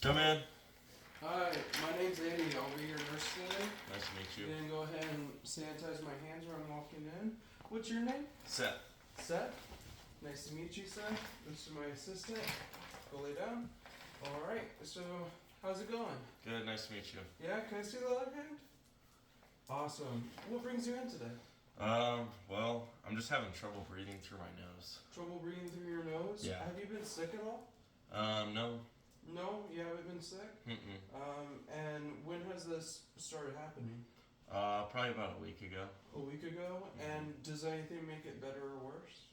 Come in. Hi, my name's Andy. I'll be your nurse today. Nice to meet you. Then go ahead and sanitize my hands when I'm walking in. What's your name? Seth. Seth. Nice to meet you, Seth. This is my assistant. Go lay down. All right. So, how's it going? Good. Nice to meet you. Yeah. Can I see the other hand? Awesome. What brings you in today? Well, I'm just having trouble breathing through my nose. Trouble breathing through your nose? Yeah. Have you been sick at all? No. No, you haven't been sick. Mm-mm. And when has this started happening? Probably about a week ago. A week ago. And does anything make it better or worse?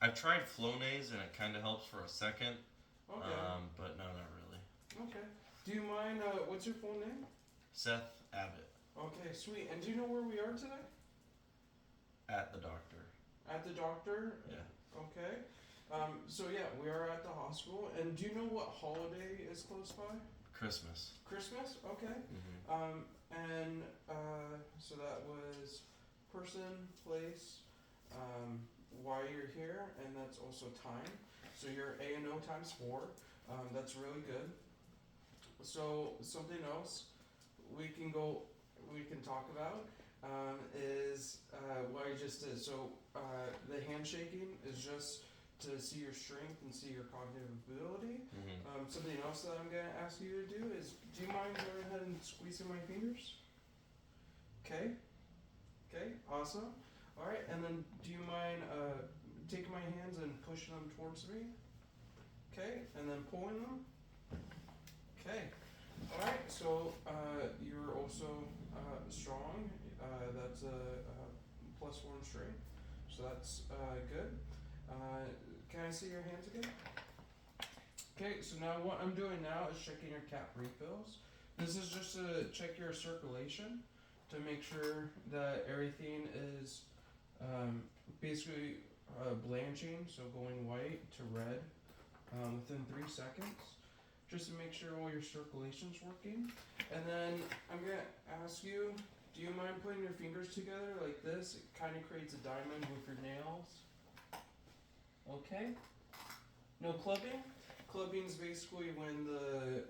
I've tried Flonase and it kind of helps for a second. Okay. But no, not really. Okay. Do you mind, what's your full name? Seth Abbott. Okay, sweet. And do you know where we are today? At the doctor. At the doctor? Yeah. Okay. So yeah, we are at the hospital. And do you know what holiday is close by? Christmas. Christmas? Okay. Mm-hmm. So that was person, place, why you're here, and that's also time. So you're A&O times 4. That's really good. So something else we can talk about is what I just did. So the handshaking is just to see your strength and see your cognitive ability. Mm-hmm. Something else that I'm gonna ask you to do is, do you mind going ahead and squeezing my fingers? Okay. Okay. Awesome. All right. And then, do you mind taking my hands and pushing them towards me? Okay. And then pulling them. Okay. All right. So you're also strong. That's a +1 strength. So that's good. Can I see your hands again? Okay. So now what I'm doing now is checking your cap refills. This is just to check your circulation to make sure that everything is basically blanching, so going white to red within 3 seconds, just to make sure all your circulation's working. And then I'm gonna ask you, do you mind putting your fingers together like this? It kind of creates a diamond with your nails. Okay. No clubbing. Clubbing is basically when the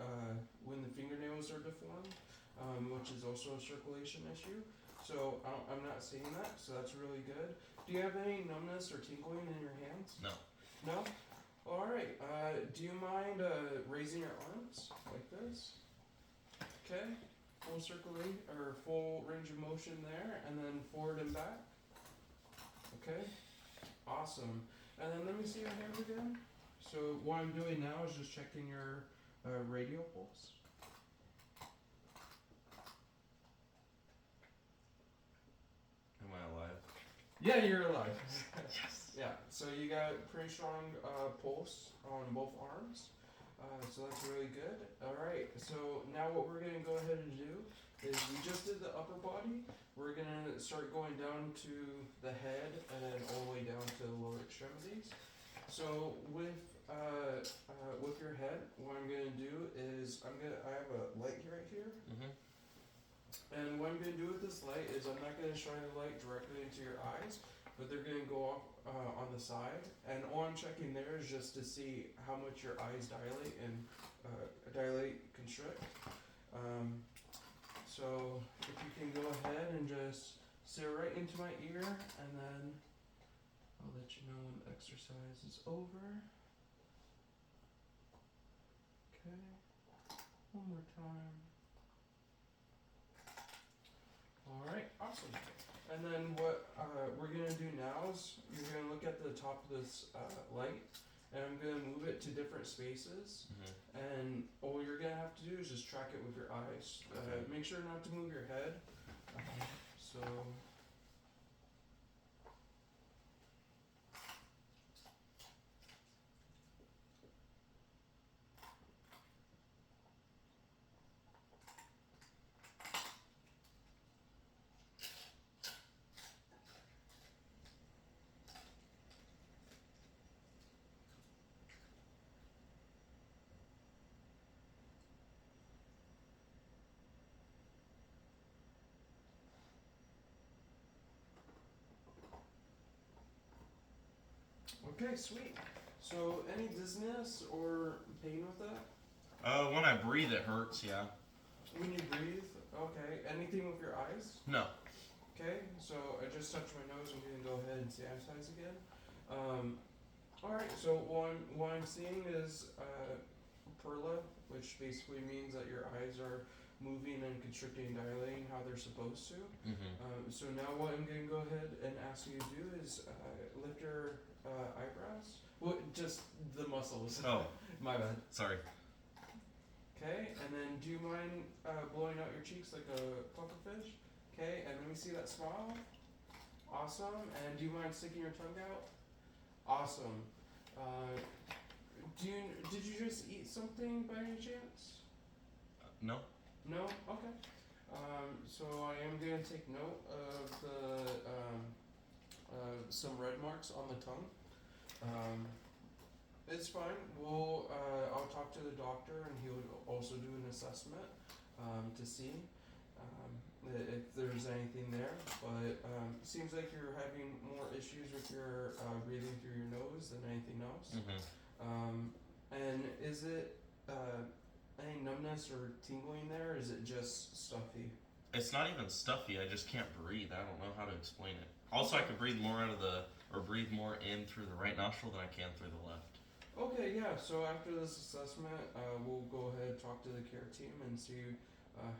fingernails are deformed, which is also a circulation issue. So I'm not seeing that, so that's really good. Do you have any numbness or tingling in your hands? No. No? Alright, do you mind raising your arms like this? Okay, full range of motion there, and then forward and back. Okay, awesome. And then let me see your hands again. So what I'm doing now is just checking your radial pulse. Am I alive? Yeah, you're alive. Yes. Yeah, so you got pretty strong pulse on both arms. So that's really good. Alright, so now what we're going to go ahead and do is we just did the upper body. We're going to start going down to the head and then all the way down to the lower extremities. So with your head, what I'm going to do is I have a light right here. Mm-hmm. And what I'm going to do with this light is I'm not going to shine the light directly into your eyes, but they're going to go off on the side. And all I'm checking there is just to see how much your eyes dilate and constrict. So if you can go ahead and just stare right into my ear, and then I'll let you know when the exercise is over. Okay, one more time. Alright, awesome. And then what we're going to do now is you're going to look at the top of this light, and I'm going to move it to different spaces. Mm-hmm. And all you're going to have to do is just track it with your eyes. Okay. Make sure not to move your head. So... Okay, sweet. So, any dizziness or pain with that? When I breathe, it hurts. Yeah. When you breathe? Okay. Anything with your eyes? No. Okay. So, I just touched my nose. I'm going to go ahead and sanitize again. Alright, so what I'm seeing is perla, which basically means that your eyes are moving and constricting and dilating how they're supposed to. Mm-hmm. So now what I'm going to go ahead and ask you to do is lift your eyebrows. Well, just the muscles. Oh, My bad. sorry. Okay, and then do you mind blowing out your cheeks like a pufferfish? Okay, and let me see that smile. Awesome. And do you mind sticking your tongue out? Awesome. Uh, did you just eat something by any chance? No. No? Okay. So I am going to take note of the some red marks on the tongue. It's fine. I'll talk to the doctor and he would also do an assessment to see if there's anything there. But seems like you're having more issues with your breathing through your nose than anything else. Mm-hmm. And is it any numbness or tingling there? Or is it just stuffy? It's not even stuffy. I just can't breathe. I don't know how to explain it. Also, I can breathe more breathe more in through the right nostril than I can through the left. Okay, yeah. So after this assessment, we'll go ahead and talk to the care team and see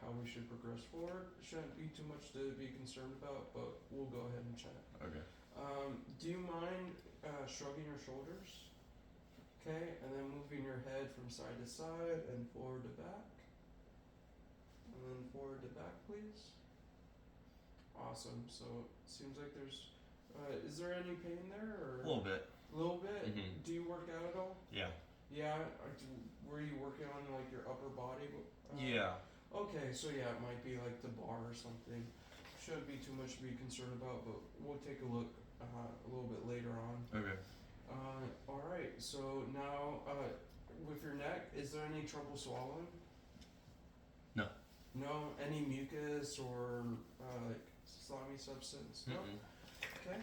how we should progress forward. Shouldn't be too much to be concerned about, but we'll go ahead and check. Okay. Do you mind shrugging your shoulders? Okay, and then moving your head from side to side and forward to back. And then forward to back, please. Awesome. So it seems like there's. Is there any pain there or? A little bit. A little bit. Mm-hmm. Do you work out at all? Yeah. Yeah. Were you working on like your upper body? Yeah. Okay, so yeah, it might be like the bar or something. Shouldn't be too much to be concerned about, but we'll take a look a little bit later on. Okay. All right. So now, with your neck, is there any trouble swallowing? No. No. Any mucus or like slimy substance? No. Mm-mm. Okay.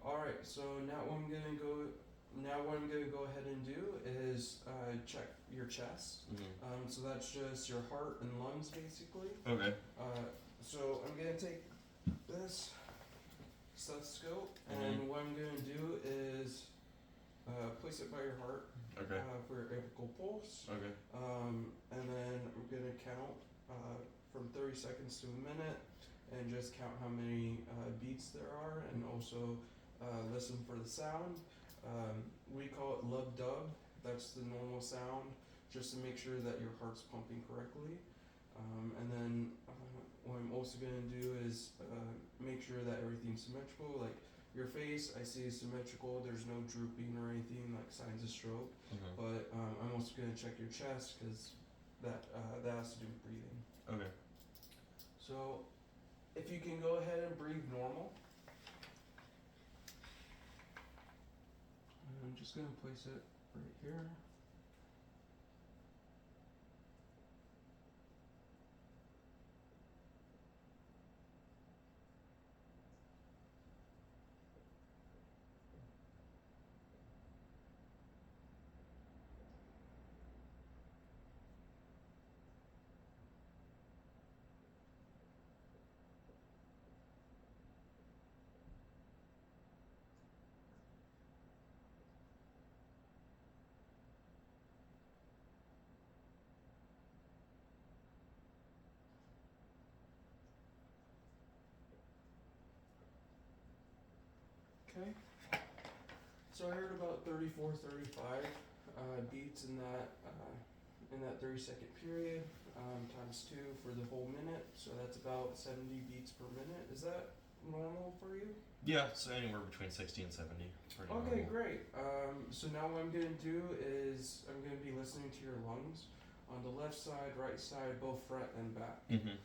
All right. So now what I'm gonna go. Now what I'm gonna go ahead and do is check your chest. Mm-hmm. So that's just your heart and lungs, basically. Okay. So I'm gonna take this stethoscope, Mm-hmm. and what I'm gonna do is place it by your heart Okay. for your apical pulse. Okay. And then I'm gonna count from 30 seconds to a minute, and just count how many beats there are, and also listen for the sound. We call it lub dub. That's the normal sound, just to make sure that your heart's pumping correctly. And then what I'm also gonna do is make sure that everything's symmetrical. Like your face, I see is symmetrical. There's no drooping or anything like signs of stroke. Mm-hmm. But I'm also gonna check your chest because that has to do with breathing. Okay. So if you can go ahead and breathe normal. I'm just gonna place it right here. Okay. So I heard about 34, 35 beats in that 30-second period, times 2 for the whole minute. So that's about 70 beats per minute. Is that normal for you? Yeah, so anywhere between 60 and 70. Pretty Okay, normal. great. So now what I'm gonna do is I'm gonna be listening to your lungs on the left side, right side, both front and back. Mm-hmm.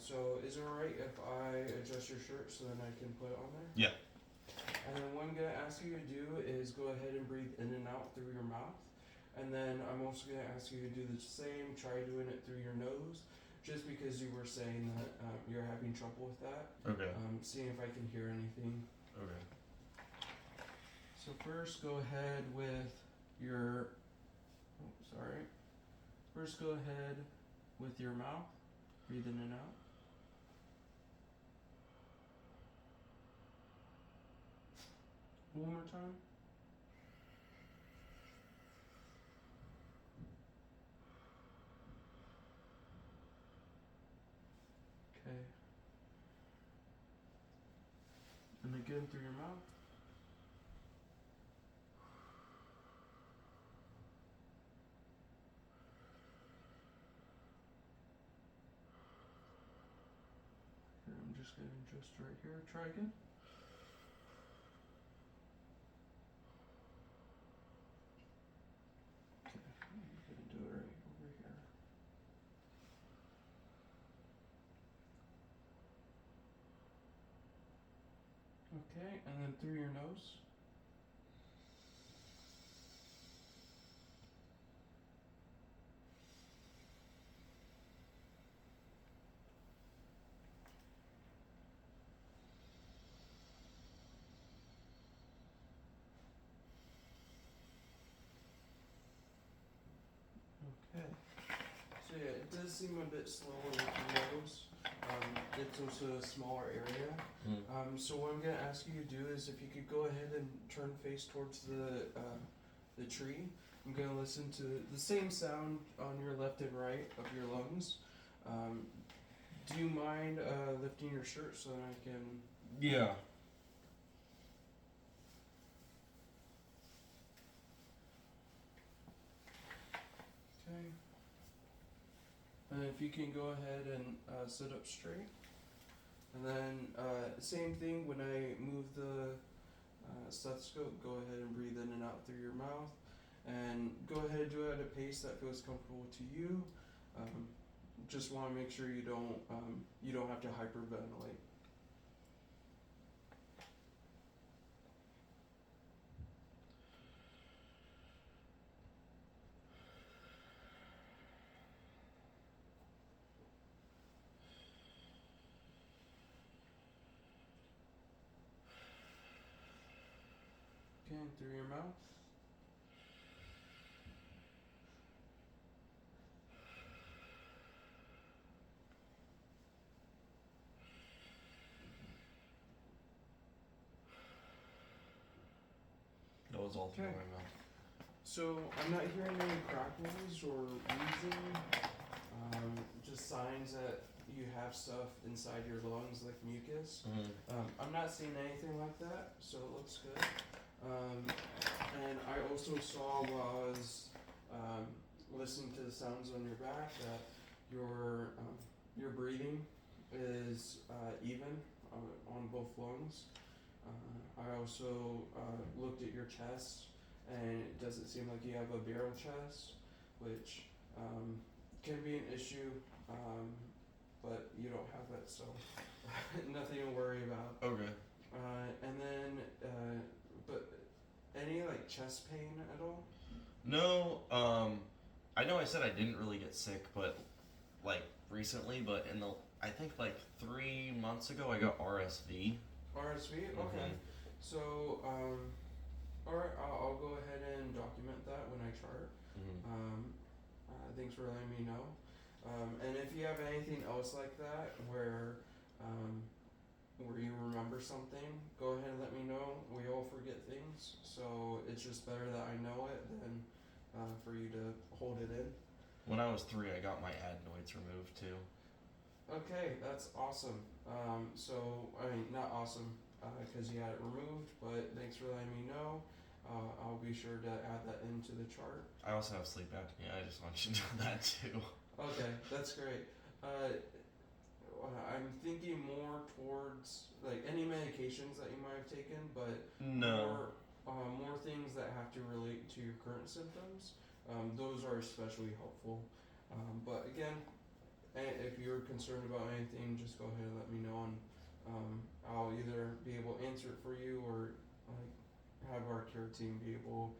So is it alright if I adjust your shirt so then I can put it on there? Yeah. And then what I'm going to ask you to do is go ahead and breathe in and out through your mouth. And then I'm also going to ask you to do the same, try doing it through your nose, just because you were saying that you're having trouble with that. Okay. Seeing if I can hear anything. Okay. So first, go ahead with your. Oh, sorry. First, go ahead with your mouth. Breathe in and out. One more time. Okay. And again through your mouth. Here, I'm just going to adjust right here. Try again. Okay, I'm going to do it right over here. Okay, and then through your nose. Okay. So yeah, it does seem a bit slower with your nose. It's also a smaller area. So what I'm gonna ask you to do is if you could go ahead and turn face towards the tree. I'm gonna listen to the same sound on your left and right of your lungs. Do you mind lifting your shirt so that I can? Yeah. Okay. And if you can go ahead and sit up straight. And then same thing when I move the stethoscope, go ahead and breathe in and out through your mouth. And go ahead and do it at a pace that feels comfortable to you. Just want to make sure you don't have to hyperventilate. Okay, and through your mouth. That was all through Okay. my mouth. So I'm not hearing any cracklings or wheezing. Just signs that you have stuff inside your lungs like mucus. I'm not seeing anything like that, so it looks good. And I also saw while I was listening to the sounds on your back that your breathing is even on both lungs. I also looked at your chest, and it doesn't seem like you have a barrel chest, which can be an issue, but you don't have it, so nothing to worry about. Okay. And then, but any like chest pain at all? No, I know I said I didn't really get sick, but like recently, but I think like 3 months ago I got RSV. RSV? Okay. So, alright, I'll go ahead and document that when I chart. Thanks for letting me know. And if you have anything else like that where you remember something, go ahead and let me know. We all forget things, so it's just better that I know it than for you to hold it in. When I was 3, I got my adenoids removed too. Okay, that's awesome. So, I mean, not awesome because you had it removed, but thanks for letting me know. I'll be sure to add that into the chart. I also have sleep apnea. I just want you to know that too. Okay, that's great. I'm thinking more towards like any medications that you might have taken, but No. more things that have to relate to your current symptoms. Those are especially helpful. But again, if you're concerned about anything, just go ahead and let me know, and I'll either be able to answer it for you or like have our care team be able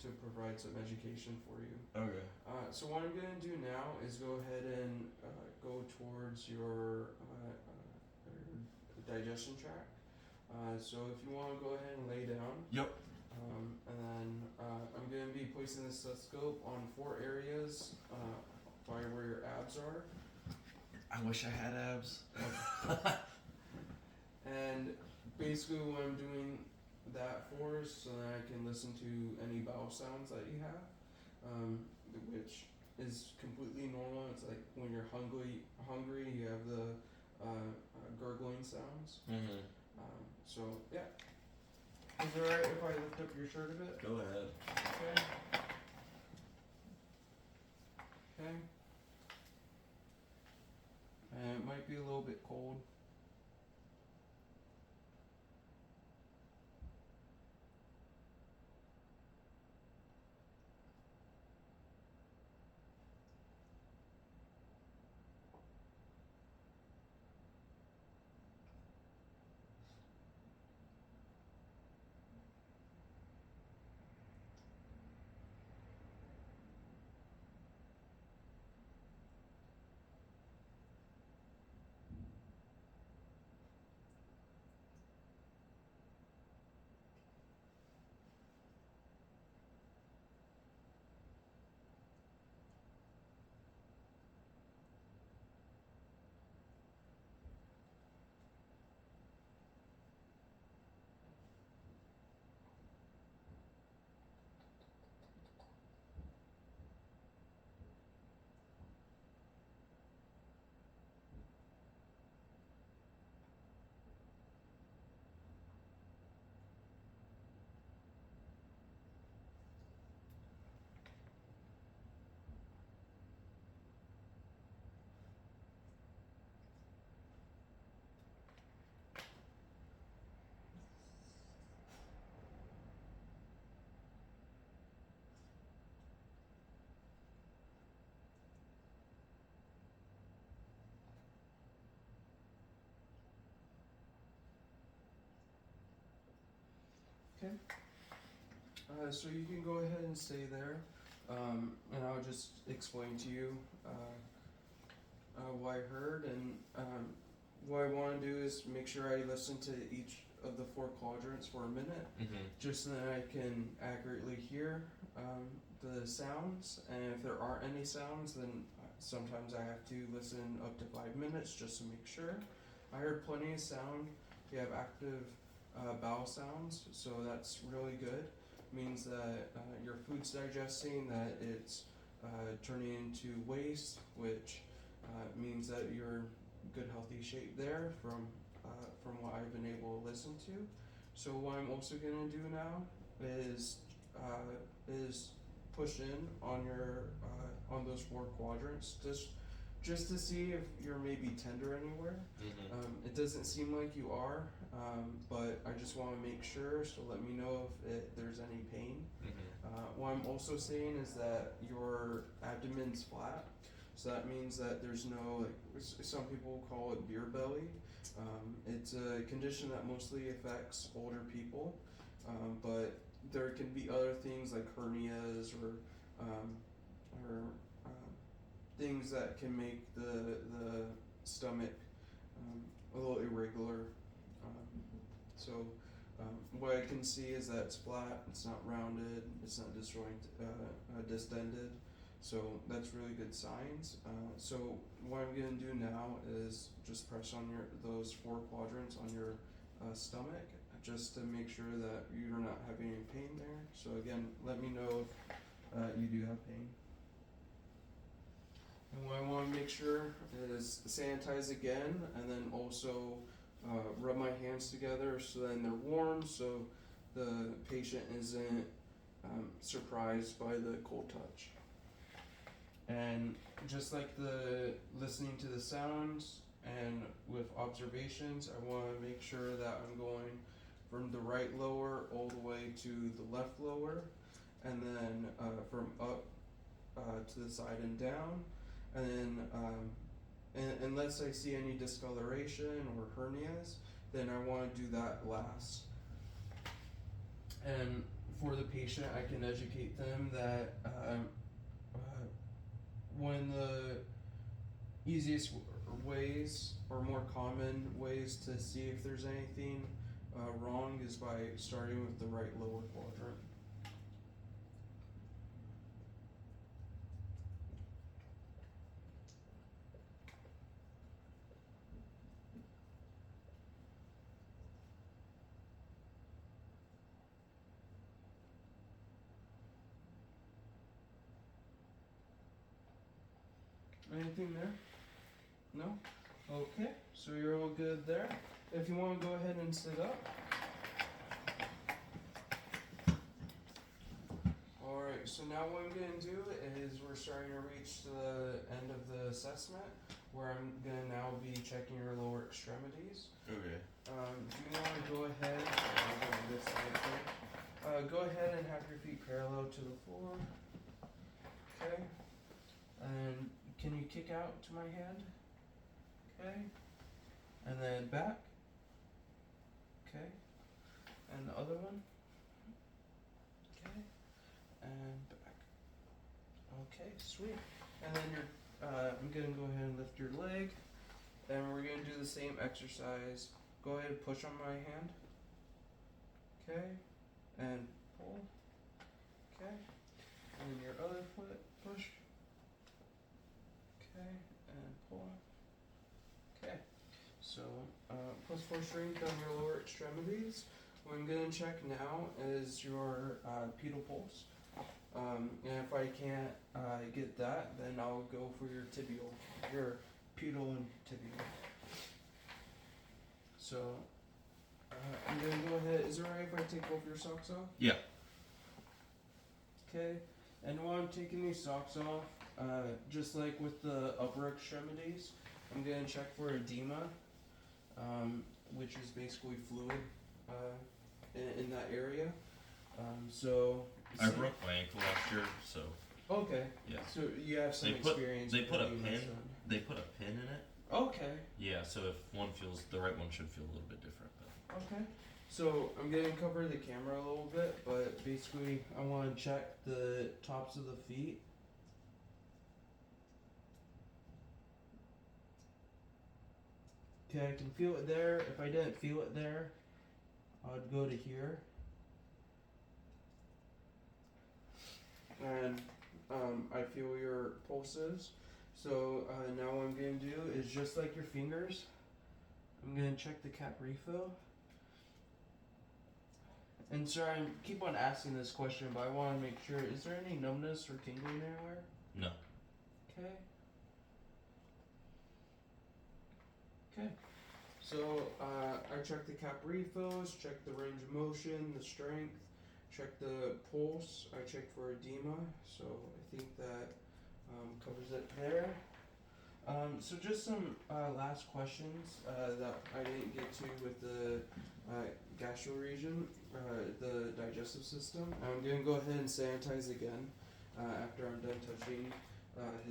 to provide some education for you. Okay. So what I'm gonna do now is go ahead and go towards your digestion tract. So if you want to go ahead and lay down. Yep. And then I'm going to be placing the stethoscope on 4 areas by where your abs are. I wish I had abs. And basically what I'm doing that for is so that I can listen to any bowel sounds that you have, which is completely normal. It's like when you're hungry, you have the gurgling sounds. Mm-hmm. So yeah. Is it alright if I lift up your shirt a bit? Go ahead. Okay. Okay. And it might be a little bit cold. Okay. So you can go ahead and stay there, and I'll just explain to you what I heard, and what I want to do is make sure I listen to each of the 4 quadrants for a minute, Mm-hmm. just so that I can accurately hear the sounds, and if there aren't any sounds, then sometimes I have to listen up to 5 minutes just to make sure. I heard plenty of sound. You have active bowel sounds, so that's really good. Means that your food's digesting, that it's turning into waste, which means that you're in good healthy shape there from what I've been able to listen to. So what I'm also gonna do now is push in on your on those 4 quadrants, just to see if you're maybe tender anywhere. Mm-hmm. It doesn't seem like you are, but I just want to make sure, so let me know if there's any pain. Mm-hmm. What I'm also saying is that your abdomen's flat, so that means that there's no, like, some people call it beer belly. It's a condition that mostly affects older people, but there can be other things like hernias or things that can make the stomach a little irregular. So what I can see is that it's flat, it's not rounded, it's not distended. So that's really good signs. So what I'm gonna do now is just press on those 4 quadrants on your stomach, just to make sure that you're not having any pain there. So again, let me know if you do have pain. And what I want to make sure is sanitize again, and then also rub my hands together so then they're warm, so the patient isn't surprised by the cold touch. And just like the listening to the sounds and with observations, I want to make sure that I'm going from the right lower all the way to the left lower, and then from up to the side and down. And then unless I see any discoloration or hernias, then I want to do that last. And for the patient, I can educate them that one of the easiest ways or more common ways to see if there's anything wrong is by starting with the right lower quadrant. Anything there? No? Okay, so you're all good there. If you want to go ahead and sit up. Alright, so now what I'm going to do is we're starting to reach the end of the assessment where I'm going to now be checking your lower extremities. Okay. Do you want to go ahead, I'll go this side first. Go ahead and have your feet parallel to the floor. Okay. And can you kick out to my hand? Okay. And then back. Okay. And the other one. Okay. And back. Okay, sweet. And then I'm gonna go ahead and lift your leg. And we're gonna do the same exercise. Go ahead and push on my hand. Okay. And pull. Okay. And then your other foot, push. Okay, and pull. Okay, so plus 4 strength on your lower extremities. What I'm going to check now is your pedal pulse. And if I can't get that, then I'll go for your pedal and tibial. So I'm going to go ahead. Is it alright if I take both your socks off? Yeah. Okay, and while I'm taking these socks off, just like with the upper extremities, I'm going to check for edema, which is basically fluid in that area. I broke my ankle last year, so Okay. yeah. So you have some experience. They with put a edema, pin. so- They put a pin in it. Okay. Yeah, so if one feels the right one should feel a little bit different. But Okay. So I'm going to cover the camera a little bit, but basically I want to check the tops of the feet. Okay, I can feel it there. If I didn't feel it there, I'd go to here. And I feel your pulses. So now what I'm going to do is just like your fingers, I'm going to check the cap refill. And sorry, I keep on asking this question, but I want to make sure, is there any numbness or tingling anywhere? no. Okay. Okay. So I check the cap refills, check the range of motion, the strength, check the pulse, I check for edema, so I think that covers it there. So just some last questions that I didn't get to with the gastro region, the digestive system. I'm going to go ahead and sanitize again after I'm done touching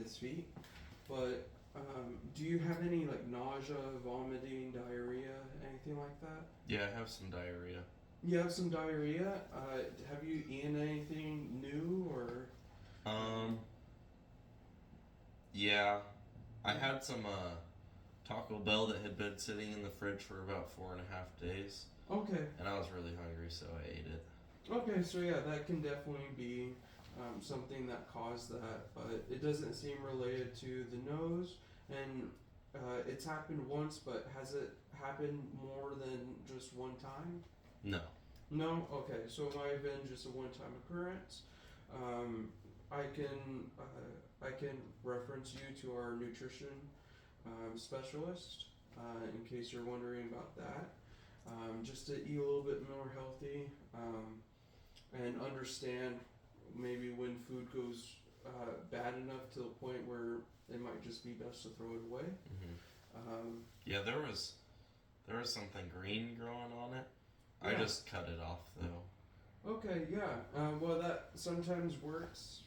his feet. But do you have any like nausea, vomiting, diarrhea, anything like that? Yeah, I have some diarrhea. You have some diarrhea. Have you eaten anything new or? Yeah, I had some Taco Bell that had been sitting in the fridge for about 4.5 days. Okay. And I was really hungry, so I ate it. Okay, so yeah, that can definitely be something that caused that, but it doesn't seem related to the nose, and it's happened once, but has it happened more than just one time? No. No? Okay, so it might have been just a one-time occurrence. I can reference you to our nutrition specialist in case you're wondering about that. Just to eat a little bit more healthy and understand maybe when food goes bad enough to the point where it might just be best to throw it away. Mm-hmm. Yeah, there was something green growing on it. Yeah. I just cut it off though. Okay, yeah. Well, that sometimes works.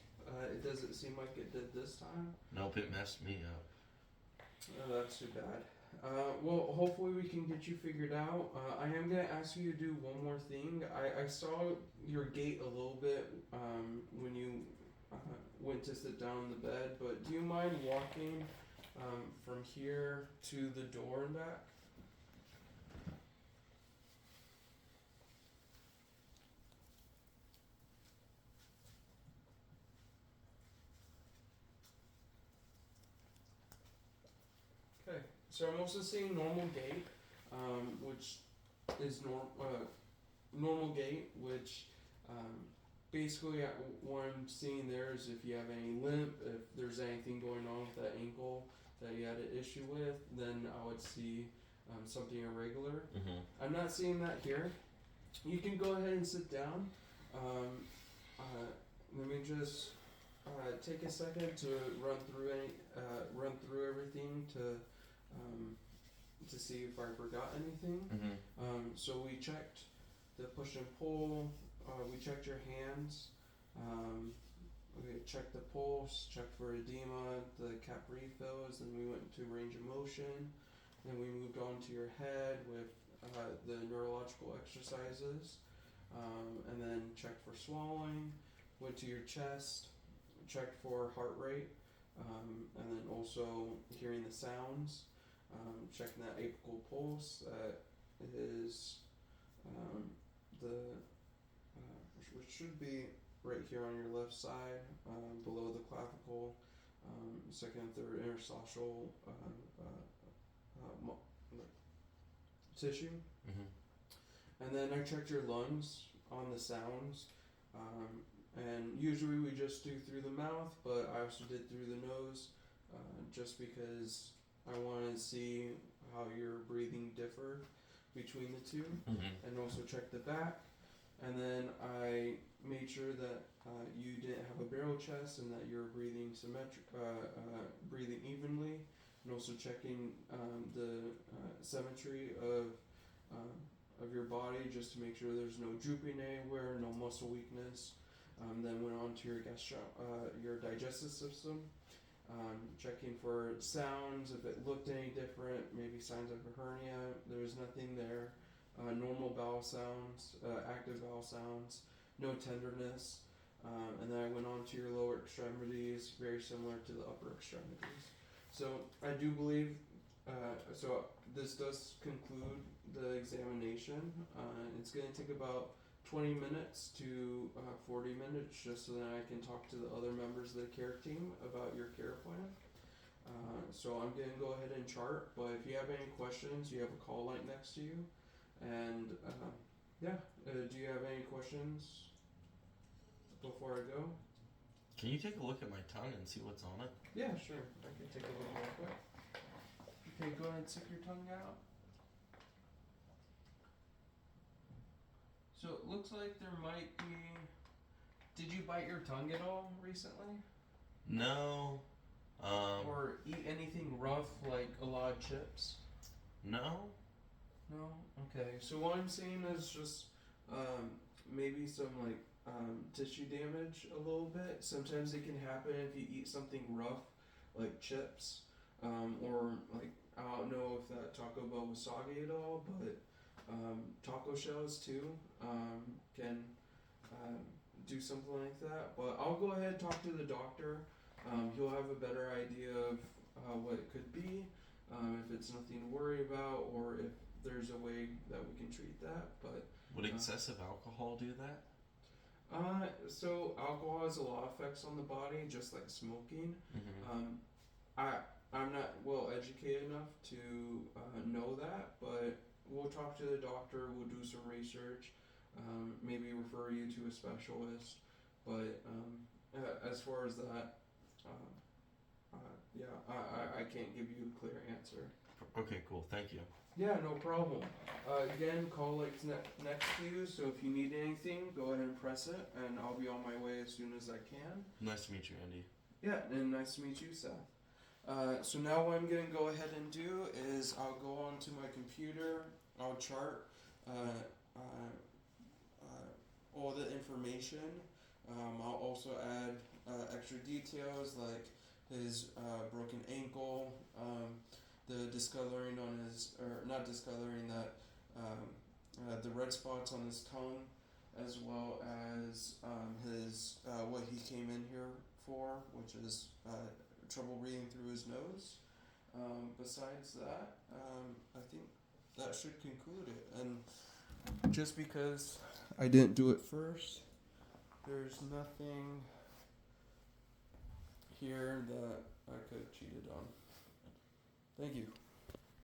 It doesn't seem like it did this time. Nope, it messed me up. Oh, that's too bad. Well, hopefully we can get you figured out. I am going to ask you to do one more thing. I saw your gait a little bit when you went to sit down on the bed, but do you mind walking from here to the door and back? So I'm also seeing normal gait, which is normal gait, which basically what I'm seeing there is if you have any limp, if there's anything going on with that ankle that you had an issue with, then I would see something irregular. Mm-hmm. I'm not seeing that here. You can go ahead and sit down. Let me just take a second to run through everything to see if I forgot anything. Mm-hmm. So we checked the push and pull. We checked your hands. We checked the pulse. Checked for edema, the cap refills. Then we went to range of motion. Then we moved on to your head with the neurological exercises, and then checked for swallowing. Went to your chest. Checked for heart rate, and then also hearing the sounds. Checking that apical pulse. That is which should be right here on your left side, below the clavicle, second and third interstitial tissue. Mm-hmm. And then I checked your lungs on the sounds, and usually we just do through the mouth, but I also did through the nose, just because I wanted to see how your breathing differed between the two, Mm-hmm. and also check the back. And then I made sure that you didn't have a barrel chest and that you're breathing breathing evenly, and also checking the symmetry of your body, just to make sure there's no drooping anywhere, no muscle weakness. Then went on to your digestive system, checking for sounds, if it looked any different, maybe signs of a hernia. There was nothing there. Normal bowel sounds, active bowel sounds, no tenderness. And then I went on to your lower extremities, very similar to the upper extremities. So I do believe, so this does conclude the examination. It's going to take about 20 minutes to 40 minutes, just so that I can talk to the other members of the care team about your care plan. So I'm going to go ahead and chart, but if you have any questions, you have a call light next to you. And do you have any questions before I go? Can you take a look at my tongue and see what's on it? Yeah, sure. I can take a look real quick. Okay, go ahead and stick your tongue out. So it looks like there might be... Did you bite your tongue at all recently? No. Or eat anything rough, like a lot of chips? No. No? Okay, so what I'm seeing is just maybe some tissue damage a little bit. Sometimes it can happen if you eat something rough, like chips, or like, I don't know if that Taco Bell was soggy at all, but taco shells too can do something like that. But I'll go ahead and talk to the doctor. He'll have a better idea of what it could be, if it's nothing to worry about, or if there's a way that we can treat that. But would excessive alcohol do that? So alcohol has a lot of effects on the body, just like smoking. Mm-hmm. I'm not well educated enough to know that, but we'll talk to the doctor. We'll do some research. Maybe refer you to a specialist. But as far as that, I can't give you a clear answer. Okay, cool. Thank you. Yeah, no problem. Again, call Lake's next to you, so if you need anything, go ahead and press it, and I'll be on my way as soon as I can. Nice to meet you, Andy. Yeah, and nice to meet you, Seth. So now what I'm going to go ahead and do is I'll go onto my computer, I'll chart all the information. I'll also add extra details like his broken ankle, the discoloring on his, or not discoloring, that the red spots on his tongue, as well as his what he came in here for, which is trouble breathing through his nose. Besides that, I think that should conclude it. And just because I didn't do it first, there's nothing here that I could have cheated on. Thank you.